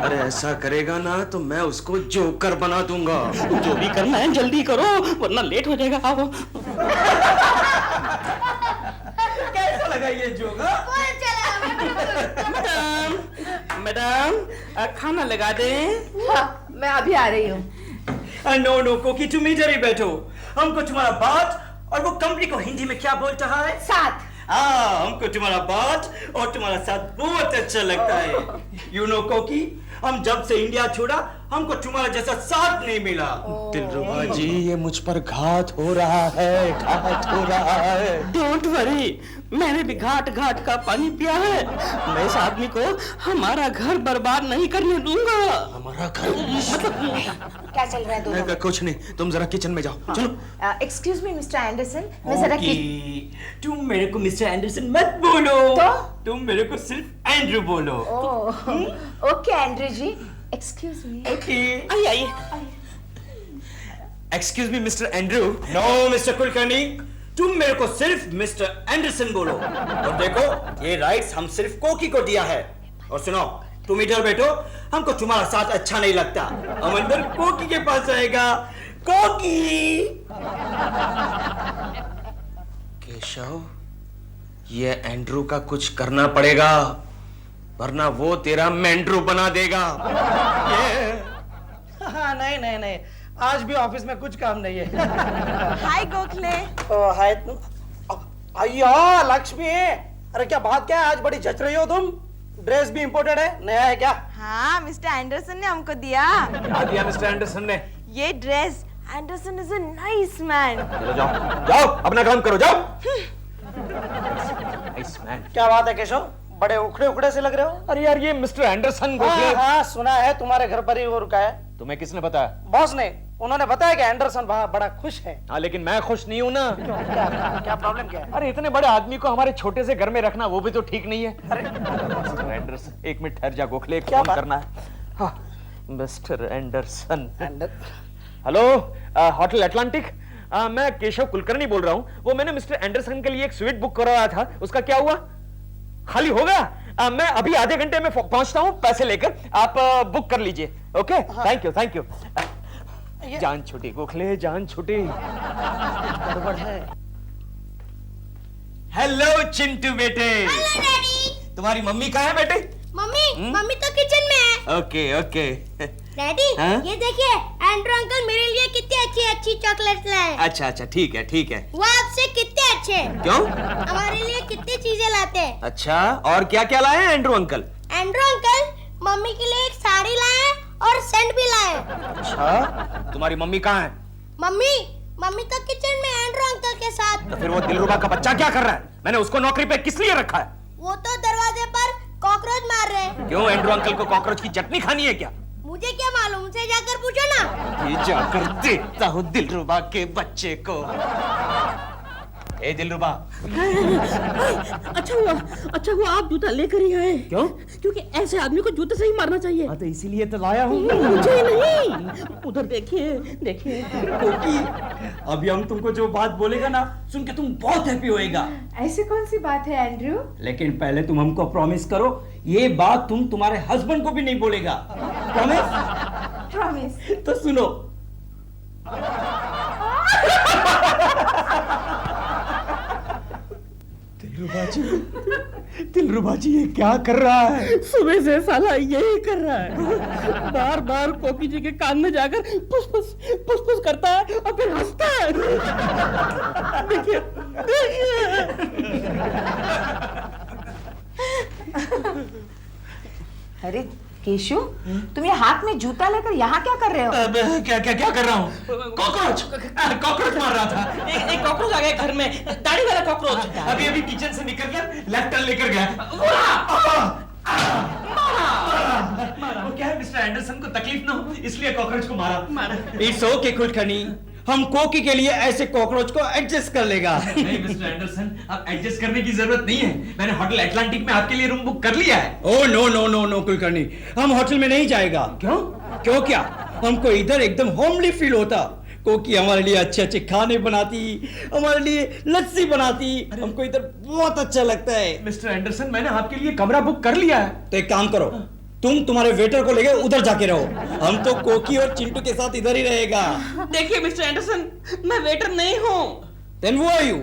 अरे ऐसा करेगा ना तो मैं उसको जोकर बना दूंगा। जो भी करना है जल्दी करो वरना लेट हो जाएगा। आओ। कैसा लगा ये जोक? मैडम खाना लगा दें। हाँ, मैं अभी आ रही हूँ। नो नो कोकी, तुम इधर ही बैठो। हमको तुम्हारा बात और वो कंपनी को हिंदी में क्या बोलता है? साथ। हमको तुम्हारा बात और तुम्हारा साथ बहुत अच्छा लगता है। यू नो कोकी, हम जब से इंडिया छोड़ा हमको तुम्हारा जैसा साथ नहीं मिला। दिलरुबा जी, ये मुझ पर घात हो रहा है, घात हो रहा है। डोंट वरी, मैंने भी घाट घाट का पानी पिया है। मैं इस आदमी को हमारा घर बर्बाद नहीं करने दूंगा। हमारा घर क्या चल रहा है दोनों में? कुछ नहीं, तुम जरा किचन में जाओ। चलो। एक्सक्यूज मी मिस्टर एंडरसन, मैं जरा तुम मेरे को मिस्टर एंडरसन मत बोलो, तो? तुम मेरे को सिर्फ एंड्रू बोलो। Okay Andrew ji, excuse me. Okay, आइए। Excuse me mister Andrew. No mister Kulkarni, तुम मेरे को सिर्फ मिस्टर एंडरसन बोलो। और देखो, ये राइट्स हम सिर्फ कोकी को दिया है। और सुनो, तुम इधर बैठो, हमको तुम्हारा साथ अच्छा नहीं लगता। हम अंदर कोकी के पास आएगा। कोकी। केशव, ये एंड्रू का कुछ करना पड़ेगा, वरना वो तेरा मेंड्रू बना देगा। हाँ, नहीं नहीं नहीं, आज भी ऑफिस में कुछ काम नहीं है। हाय गोखले। हाय अय्या लक्ष्मी, अरे क्या बात क्या है, आज बड़ी जच रही हो तुम। ड्रेस भी इंपोर्टेड है, नया है क्या? हाँ, मिस्टर एंडरसन ने हमको दिया। क्या दिया मिस्टर एंडरसन ने? ये dress. Anderson is a nice man. चलो जाओ, जाओ अपना काम करो, जाओ। Nice man. क्या बात है केशव, बड़े उखड़े उखड़े से लग रहे हो। अरे यार, ये मिस्टर एंडरसन गोखले। हाँ, सुना है तुम्हारे घर पर ही वो रुका है। तुम्हें किसने बताया? बॉस ने, उन्होंने बताया कि एंडरसन बड़ा खुश है। हाँ, लेकिन मैं खुश नहीं हूँ ना। क्यों, क्या प्रॉब्लम क्या है? अरे इतने बड़े आदमी को हमारे छोटे से घर में रखना, वो भी तो ठीक नहीं है। अरे मिस्टर एंडरसन, एक मिनट ठहर जा गोखले, एक फोन करना है। हाँ, mister Anderson. Hello, hotel Atlantic. मैं केशव कुलकर्णी बोल रहा हूँ। वो मैंने मिस्टर एंडरसन के लिए एक स्वीट बुक करवाया था, उसका क्या हुआ? खाली हो गया? मैं अभी आधे घंटे में पहुंचता हूँ, पैसे लेकर। आप बुक कर लीजिए। Okay, thank you thank you. जान छुटी गोखले, जान छुटी। गड़बड़ है। हेलो चिंटू बेटे। Hello daddy. तुम्हारी मम्मी कहाँ है बेटे? मम्मी तो किचन में है। Okay okay. डैडी, हाँ? ये देखिए, एंड्रू अंकल मेरे लिए कितनी अच्छी अच्छी चॉकलेट लाए। अच्छा अच्छा, ठीक है ठीक है। वो आपसे कितने अच्छे हैं। क्यों? हमारे लिए कितनी चीजें लाते हैं। अच्छा, और क्या क्या लाए हैं Andrew uncle? Andrew uncle mummy के लिए एक साड़ी लाए और सेंट भी लाए। अच्छा, तुम्हारी मम्मी कहाँ है? मम्मी तो किचन में एंड्रू अंकल के साथ। तो फिर वो दिलरुबा का बच्चा क्या कर रहा है? मैंने उसको नौकरी पे किस लिए रखा है? वो तो दरवाजे पर कॉकरोच मार रहे हैं। क्यों, एंड्रू अंकल को कॉकरोच की चटनी खानी है क्या? मुझे क्या मालूम, उनसे जाकर पूछो ना। ये जाकर देखता हूँ दिलरुबा के बच्चे को। ए दिलरुबा। अच्छा हुआ आप जूता लेकर ही आए। क्यों? क्योंकि ऐसे आदमी को जूते से ही मारना चाहिए। हाँ, तो इसीलिए तो लाया हूँ। मुझे नहीं, उधर देखिए देखिए। कोकी, अभी हम तुमको जो बात बोलेगा ना, सुन के तुम बहुत हैप्पी होएगा। ऐसी कौन सी बात है एंड्रू? लेकिन पहले तुम हमको प्रॉमिस करो, ये बात तुम तुम्हारे हस्बैंड को भी नहीं बोलेगा। प्रॉमिस? प्रॉमिस। तो सुनो। दिलरुबा जी ये क्या कर रहा है? सुबह से साला यही कर रहा है। बार बार कोकी जी के कान में जाकर पुस पुस करता है और फिर हंसता है। देखिए अरे केशु, तुम ये हाथ में जूता लेकर यहाँ क्या कर रहे हो? क्या क्या क्या कर रहा हूँ? कॉकरोच मार रहा था। एक कॉकरोच आ गया घर में, दाढ़ी वाला कॉकरोच। अभी अभी किचन से निकलकर लेफ्ट टर्न लेकर गया। वो क्या है, मिस्टर एंडरसन को तकलीफ ना हो इसलिए कॉकरोच को मारा। इट्स ओके कुलकर्णी, हम कोकी के लिए ऐसे कॉकरोच को एडजस्ट कर लेगा। नहीं मिस्टर एंडरसन, अब एडजस्ट करने की जरूरत नहीं है। मैंने होटल अटलांटिक में आपके लिए रूम बुक कर लिया है। Oh no no no no Kulkarni, हम होटल में नहीं जाएगा। क्यों? क्यों क्या? हमको इधर एकदम होमली फील होता। कोकी हमारे लिए अच्छे अच्छे खाने बनाती, हमारे लिए लस्सी बनाती, हमको इधर बहुत अच्छा लगता है। मिस्टर एंडरसन, मैंने आपके लिए कमरा बुक कर लिया है। तो एक काम करो, तुम तुम्हारे वेटर को लेके उधर जाके रहो, हम तो कोकी और चिंटू के साथ इधर ही रहेगा। देखिए मिस्टर एंडरसन, मैं वेटर नहीं हूँ। Then who are you?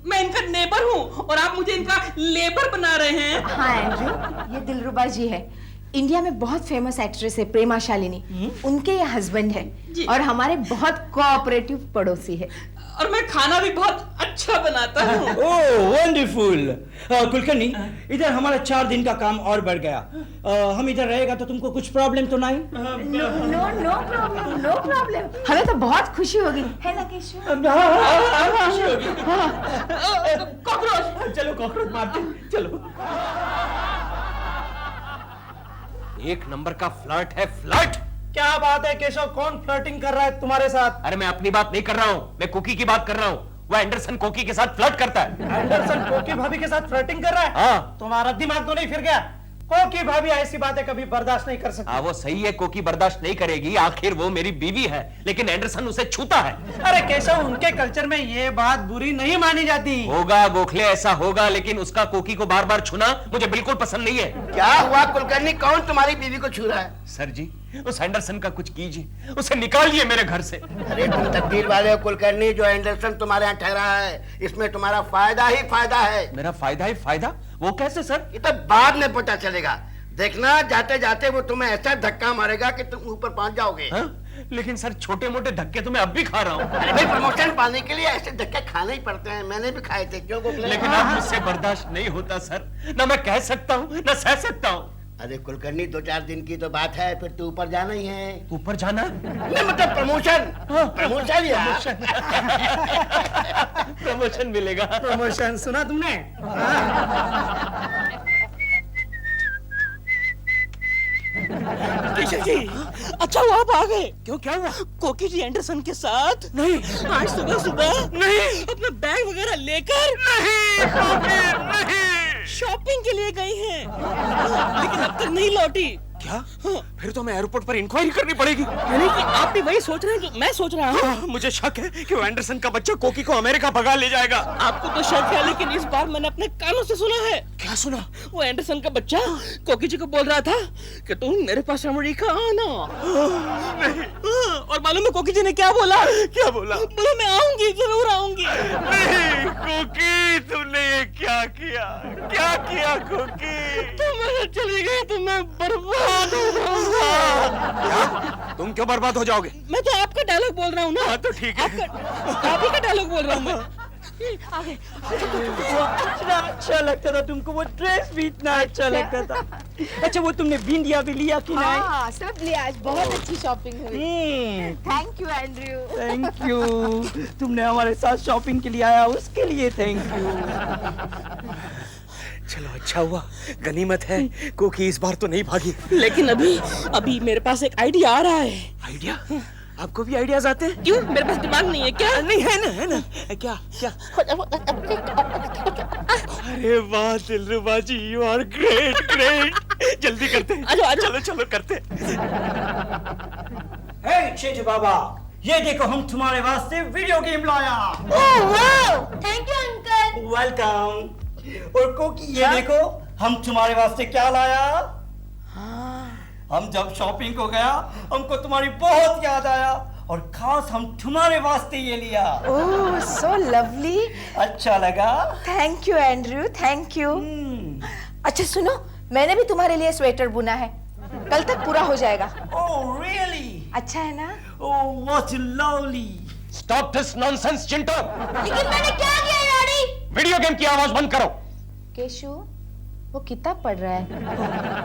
मैं इनका नेबर हूँ और आप मुझे इनका लेबर बना रहे हैं। हाँ एंड्रू, ये दिलरुबा जी है। इंडिया में बहुत फेमस एक्ट्रेस है प्रेमा शालिनी, उनके ये हस्बैंड है और हमारे बहुत कोऑपरेटिव पड़ोसी है। और मैं खाना भी बहुत अच्छा बनाता हूँ। ओह वंडरफुल। कुलकर्णी, इधर हमारा 4 दिन का काम और बढ़ गया। हम इधर रहेगा तो तुमको कुछ प्रॉब्लम तो नहीं? No problem. हमें तो बहुत खुशी होगी, है ना केशव? खुशी होगी। कॉकरोच, चलो कॉकरोच मारते, चलो। एक नंबर का फ्लर्ट है, फ्लर्ट। क्या बात है केशव, कौन फ्लर्टिंग कर रहा है तुम्हारे साथ? अरे मैं अपनी बात नहीं कर रहा हूँ, मैं कोकी की बात कर रहा हूँ। वो एंडरसन कोकी के साथ फ्लर्ट करता है। एंडरसन कोकी भाभी के साथ फ्लर्टिंग कर रहा है? हाँ। तुम्हारा दिमाग तो नहीं फिर गया? कोकी भाभी ऐसी बातें कभी बर्दाश्त नहीं कर सकती। हाँ वो सही है, कोकी बर्दाश्त नहीं करेगी, आखिर वो मेरी बीवी है, लेकिन एंडरसन उसे छूता है। अरे केशव, उनके कल्चर में ये बात बुरी नहीं मानी जाती। होगा गोखले, ऐसा होगा, लेकिन उसका कोकी को बार बार छूना मुझे बिल्कुल पसंद नहीं है। क्या हुआ कुलकर्णी, कौन तुम्हारी बीवी को छू रहा है? सर जी, उस एंडरसन का कुछ कीजिए, उसे निकालिए मेरे घर से। अरे तुम तकदीर वाले हो कुलकर्णी, जो एंडरसन तुम्हारे यहाँ ठहरा है इसमें तुम्हारा फायदा ही फायदा है। मेरा फायदा ही फायदा? वो कैसे सर? ये तो बाद में पता चलेगा, देखना जाते जाते वो तुम्हें ऐसा धक्का मारेगा कि तुम ऊपर पहुंच जाओगे। हाँ? लेकिन सर छोटे मोटे धक्के तो मैं अब भी खा रहा हूँ। अरे भाई, प्रमोशन पाने के लिए ऐसे धक्के खाने ही पड़ते हैं, मैंने भी खाए थे। क्यों गोखले? लेकिन अब मुझसे बर्दाश्त नहीं होता सर, ना मैं कह सकता हूँ ना सह सकता हूँ। अरे कुलकर्णी, 2-4 दिन की तो बात है, फिर तू ऊपर जाना ही है। ऊपर जाना? नहीं मतलब प्रमोशन। प्रमोशन यार। प्रमोशन मिलेगा। प्रमोशन सुना तुमने? केशव जी, अच्छा हुआ आप आ गए। क्यों, क्या हुआ? कोकी जी एंडरसन के साथ नहीं, आज सुबह नहीं, अपना बैग वगैरह लेकर नहीं, शॉपिंग के लिए गई हैं, लेकिन अब तक नहीं लौटी। क्या? फिर तो हमें एयरपोर्ट पर इंक्वायरी करनी पड़ेगी। यानी कि आप भी वही सोच रहे हैं जो मैं सोच रहा हूँ? मुझे शक है कि वो एंडरसन का बच्चा कोकी को अमेरिका भगा ले जाएगा। आपको तो शक है, लेकिन इस बार मैंने अपने कानों से सुना है। क्या सुना? वो एंडरसन का बच्चा कोकी जी को बोल रहा था कि तुम मेरे पास अमेरिका आना। और मालूम है कोकी जी ने क्या बोला? क्या बोला? बोला मैं आऊंगी, जरूर आऊंगी। नहीं कोकी, तुमने ये क्या किया? क्या किया कोकी? तुम अगर चली गई तो मैं बर्बाद हो जाऊंगा। क्या? तुम क्यों बर्बाद हो जाओगे? मैं तो आपका डायलॉग बोल रहा हूँ ना। हाँ तो ठीक है। आप ही का डायलॉग बोल रहा हूँ मैं। आगे। इतना अच्छा लगता था तुमको, वो ड्रेस भी इतना अच्छा लगता था। अच्छा वो तुमने बिंदिया भी लिया कि नहीं? हाँ, सब लिया, आज बहुत अच्छी शॉपिंग हुई। Thank you Andrew. Thank you, तुमने हमारे साथ शॉपिंग के लिए आया, उसके लिए थैंक यू। चलो अच्छा हुआ, गनीमत है, कोकी इस बार तो नहीं भागी। लेकिन अभी मेरे पास एक आइडिया आ रहा है। आइडिया? आपको भी आइडियाज आते हैं? क्यों, मेरे पास दिमाग नहीं है क्या? नहीं है ना। क्या क्या? अरे वाह दिलरुबा जी, यू आर ग्रेट। जल्दी करते हैं। आजो, आजो। चलो करते हैं। हे चेंज बाबा, ये देखो हम तुम्हारे वास्ते वीडियो गेम लाया। Thank you uncle. वेलकम। और कोकी ये देखो हम तुम्हारे वास्ते क्या लाया। हम जब शॉपिंग को गया हमको तुम्हारी बहुत याद आया और खास हम तुम्हारे वास्ते ये लिया। ओह सो लवली। अच्छा लगा? Thank you Andrew, thank you. अच्छा सुनो, मैंने भी तुम्हारे लिए स्वेटर बुना है, कल तक पूरा हो जाएगा। Oh really? अच्छा है ना? Oh what lovely. Stop this nonsense Chintu. लेकिन मैंने क्या किया डैडी? वीडियो गेम की आवाज बंद करो। केशु, वो किताब पढ़ रहा है,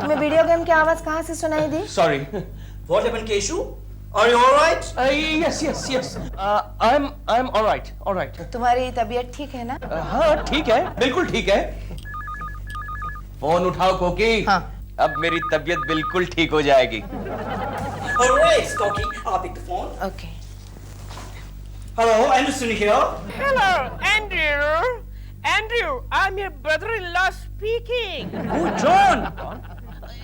तुम्हें वीडियो गेम की आवाज कहाँ से सुनाई दी? Sorry. What happened, Keshu? Are you all right? Yes. I'm all right. तुम्हारी तबीयत ठीक है ना? हाँ ठीक है, बिल्कुल ठीक है। फोन उठाओ कोकी। हाँ। अब मेरी तबीयत बिल्कुल ठीक हो जाएगी। All right, Koki, I'll pick the phone. Okay. Hello, Anderson here. Hello, Andrew, I'm your brother-in-law speaking. Oh, John.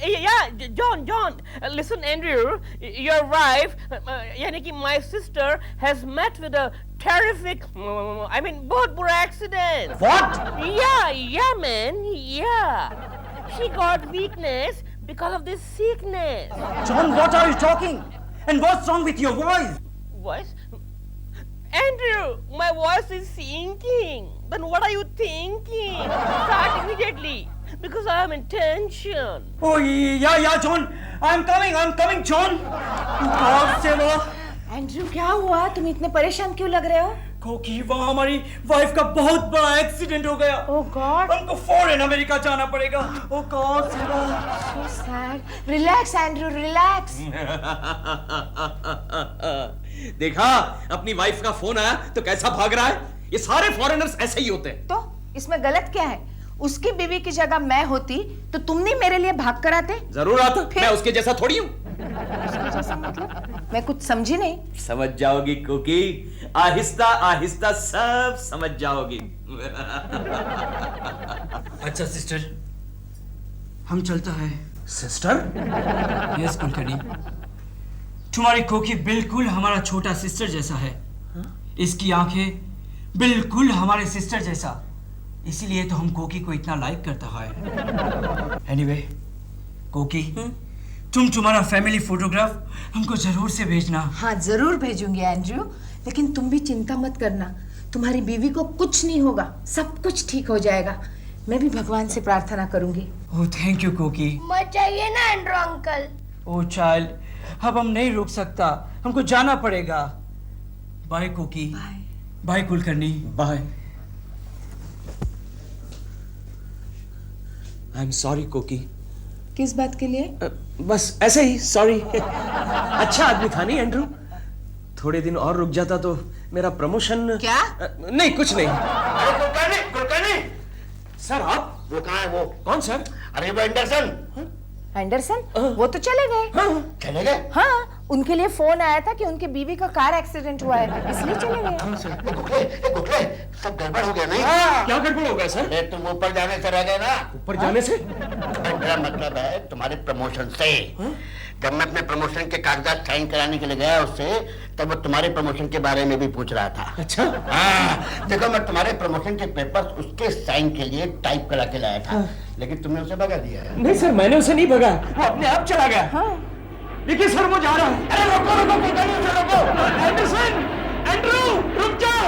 Yeah, John. Listen, Andrew, your wife, यानी कि my sister has met with a terrific, बहुत बुरा accident. What? Yeah, man, yeah. She got weakness because of this sickness. John, what are you talking? And what's wrong with your voice? Voice? Andrew, my voice is sinking. Then what are you thinking? Start immediately, because I am in tension. Oh, yeah, John. I'm coming, John. God save us. Andrew, क्या हुआ? तुम इतने परेशान क्यों लग रहे हो? क्योंकि वहाँ हमारी वाइफ का बहुत बड़ा एक्सीडेंट हो गया। ओह गॉड, हमको फॉरेन अमेरिका जाना पड़ेगा। Oh God, so sad. Relax Andrew, relax. देखा, अपनी वाइफ का फोन आया तो कैसा भाग रहा है। ये सारे फॉरेनर्स ऐसे ही होते हैं। तो इसमें गलत क्या है? उसकी बीवी की जगह मैं होती तो तुम नहीं मेरे लिए भाग कर आते? जरूर आता, मैं उसके जैसा थोड़ी हूँ। उसके जैसा मतलब? मैं कुछ समझी नहीं। समझ जाओगी कुकी, आहिस्ता आहिस्ता सब समझ जाओगी। अच्छा सिस्टर, हम चलता है। सिस्टर? यस कुलकर्णी, तुम्हारी कोकी बिल्कुल हमारा छोटा सिस्टर जैसा है। इसकी आंखें बिल्कुल हमारे सिस्टर जैसा, इसीलिए तो हम कोकी को इतना लाइक करता है। एनीवे, कोकी, तुम तुम्हारा फैमिली फोटोग्राफ हमको जरूर से भेजना। हाँ जरूर भेजूंगी एंड्रू, लेकिन तुम भी चिंता मत करना, तुम्हारी बीवी को कुछ नहीं होगा, सब कुछ ठीक हो जाएगा। मैं भी भगवान से प्रार्थना करूंगी। ओह थैंक यू कोकी। मत चाहिए ना एंड्रू अंकल। ओह चाइल्ड, अब हम नहीं रुक सकता, हमको जाना पड़ेगा। Bye Koki. Bye Kulkarni. Bye. I am sorry Koki. किस बात के लिए? बस ऐसे ही सॉरी। अच्छा आदमी था नहीं एंड्रू, थोड़े दिन और रुक जाता तो मेरा प्रमोशन। क्या? नहीं कुछ नहीं। अरे कुलकर्णी, कुलकर्णी, सर आप? वो कहाँ है वो? कौन सर? अरे वो एंडरसन। एंडरसन? वो तो चले गए। चले गए? हाँ, उनके लिए फोन आया था कि उनकी बीवी का कार एक्सीडेंट हुआ है, इसलिए चले गए। गुटले, सब गड़बड़ हो गया नहीं? क्या गड़बड़ हो गया सर? अरे तुम ऊपर जाने से रह गए ना। ऊपर जाने से? मेरा मतलब है तुम्हारे प्रमोशन से। जब मैं अपने प्रमोशन के कागजात साइन कराने के लिए गया उससे, तब वो तुम्हारे प्रमोशन के बारे में भी पूछ रहा था। अच्छा? हाँ, देखो मैं तुम्हारे प्रमोशन के पेपर्स उसके साइन के लिए टाइप करा के लाया था, लेकिन तुमने उसे भगा दिया है। नहीं सर, मैंने उसे नहीं भगाया, वो अपने आप चला गया। लेकिन सर वो जा रहा है। अरे रुको रुको, रुको। एंडरसन, एंड्रू, रुक जाओ।